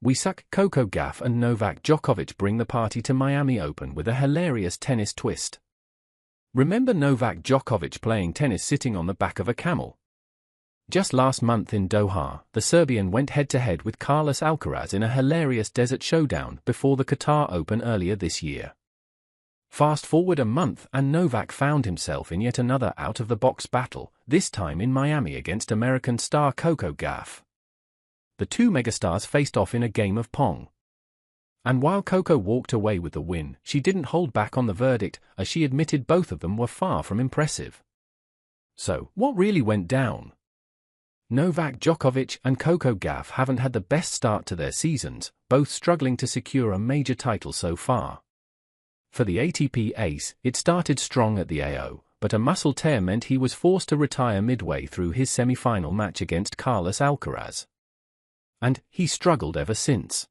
We suck. Coco Gauff and Novak Djokovic bring the party to Miami Open with a hilarious tennis twist. Remember Novak Djokovic playing tennis sitting on the back of a camel? Just last month in Doha, the Serbian went head-to-head with Carlos Alcaraz in a hilarious desert showdown before the Qatar Open earlier this year. Fast forward a month and Novak found himself in yet another out-of-the-box battle, this time in Miami against American star Coco Gauff. The two megastars faced off in a game of pong. And while Coco walked away with the win, she didn't hold back on the verdict, as she admitted both of them were far from impressive. So, what really went down? Novak Djokovic and Coco Gauff haven't had the best start to their seasons, both struggling to secure a major title so far. For the ATP ace, it started strong at the AO, but a muscle tear meant he was forced to retire midway through his semi-final match against Carlos Alcaraz. And he struggled ever since.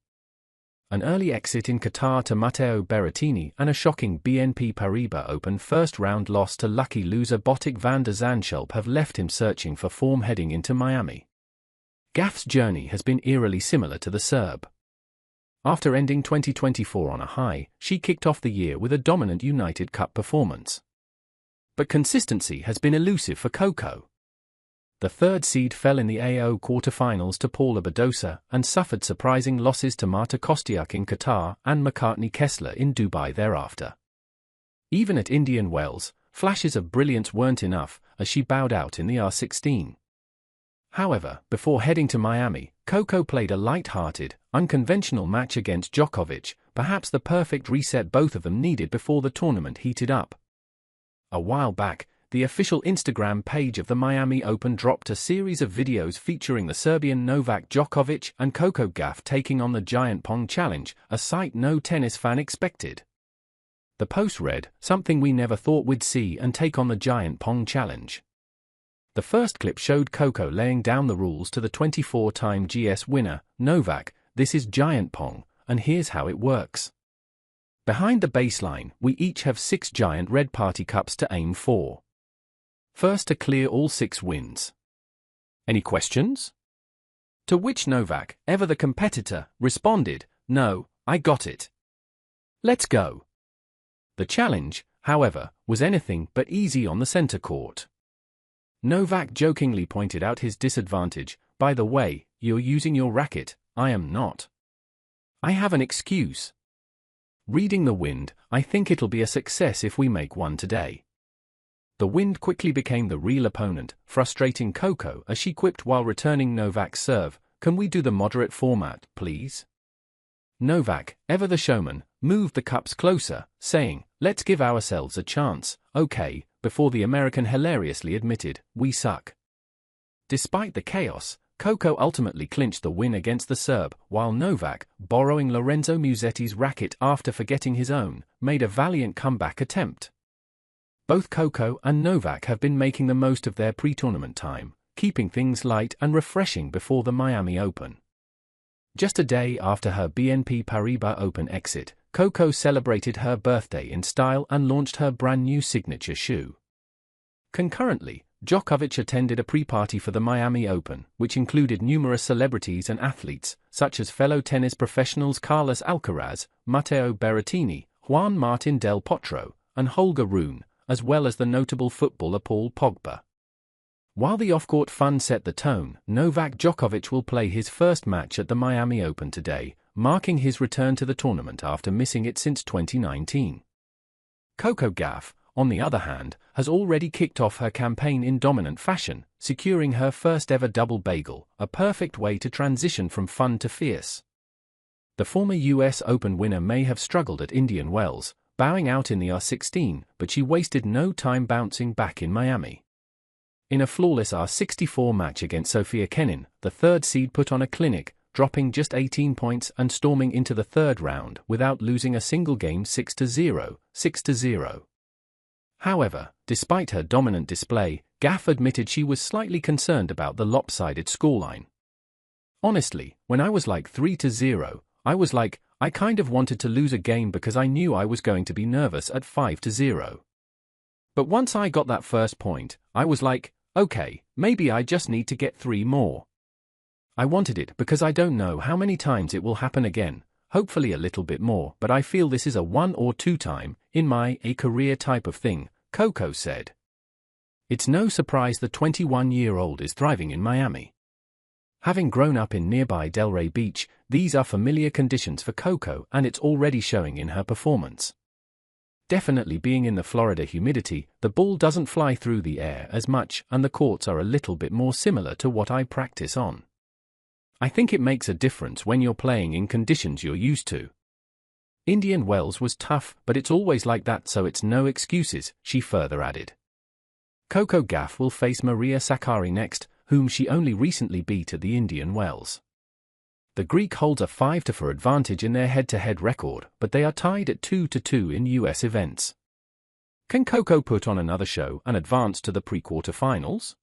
An early exit in Qatar to Matteo Berrettini and a shocking BNP Paribas Open first-round loss to lucky loser Botic van der Zandschulp have left him searching for form heading into Miami. Gauff's journey has been eerily similar to the Serb. After ending 2024 on a high, she kicked off the year with a dominant United Cup performance. But consistency has been elusive for Coco. The third seed fell in the AO quarterfinals to Paula Badosa and suffered surprising losses to Marta Kostyuk in Qatar and McCartney Kessler in Dubai thereafter. Even at Indian Wells, flashes of brilliance weren't enough, as she bowed out in the R16. However, before heading to Miami, Coco played a light-hearted, unconventional match against Djokovic, perhaps the perfect reset both of them needed before the tournament heated up. A while back, the official Instagram page of the Miami Open dropped a series of videos featuring the Serbian Novak Djokovic and Coco Gauff taking on the Giant Pong Challenge, a sight no tennis fan expected. The post read, "Something we never thought we'd see and take on the Giant Pong Challenge." The first clip showed Coco laying down the rules to the 24-time GS winner, Novak. "This is Giant Pong, and here's how it works. Behind the baseline, we each have 6 giant red party cups to aim for. First to clear all 6 wins. Any questions?" To which Novak, ever the competitor, responded, "No, I got it. Let's go." The challenge, however, was anything but easy on the center court. Novak jokingly pointed out his disadvantage. "By the way, you're using your racket, I am not. I have an excuse. Reading the wind, I think it'll be a success if we make one today." The wind quickly became the real opponent, frustrating Coco as she quipped while returning Novak's serve, "Can we do the moderate format, please?" Novak, ever the showman, moved the cups closer, saying, "Let's give ourselves a chance, okay," before the American hilariously admitted, "We suck." Despite the chaos, Coco ultimately clinched the win against the Serb, while Novak, borrowing Lorenzo Musetti's racket after forgetting his own, made a valiant comeback attempt. Both Coco and Novak have been making the most of their pre-tournament time, keeping things light and refreshing before the Miami Open. Just a day after her BNP Paribas Open exit, Coco celebrated her birthday in style and launched her brand new signature shoe. Concurrently, Djokovic attended a pre-party for the Miami Open, which included numerous celebrities and athletes, such as fellow tennis professionals Carlos Alcaraz, Matteo Berrettini, Juan Martín del Potro, and Holger Rune, as well as the notable footballer Paul Pogba. While the off-court fun set the tone, Novak Djokovic will play his first match at the Miami Open today, marking his return to the tournament after missing it since 2019. Coco Gauff, on the other hand, has already kicked off her campaign in dominant fashion, securing her first-ever double bagel, a perfect way to transition from fun to fierce. The former US Open winner may have struggled at Indian Wells, bowing out in the R16, but she wasted no time bouncing back in Miami. In a flawless R64 match against Sofia Kenin, the third seed put on a clinic, dropping just 18 points and storming into the third round without losing a single game 6-0, 6-0. However, despite her dominant display, Gauff admitted she was slightly concerned about the lopsided scoreline. "Honestly, when I was like 3-0, I was like, I kind of wanted to lose a game because I knew I was going to be nervous at 5-0. But once I got that first point, I was like, okay, maybe I just need to get 3 more. I wanted it because I don't know how many times it will happen again, hopefully a little bit more, but I feel this is a one or two time, in my career type of thing, Coco said. It's no surprise the 21-year-old is thriving in Miami. Having grown up in nearby Delray Beach, these are familiar conditions for Coco and it's already showing in her performance. Definitely being in the Florida humidity, the ball doesn't fly through the air as much and the courts are a little bit more similar to what I practice on. I think it makes a difference when you're playing in conditions you're used to. Indian Wells was tough, but it's always like that, so it's no excuses, she further added. Coco Gauff will face Maria Sakkari next, whom she only recently beat at the Indian Wells. The Greek holds a 5-4 advantage in their head-to-head record, but they are tied at 2-2 in US events. Can Coco put on another show and advance to the pre-quarterfinals?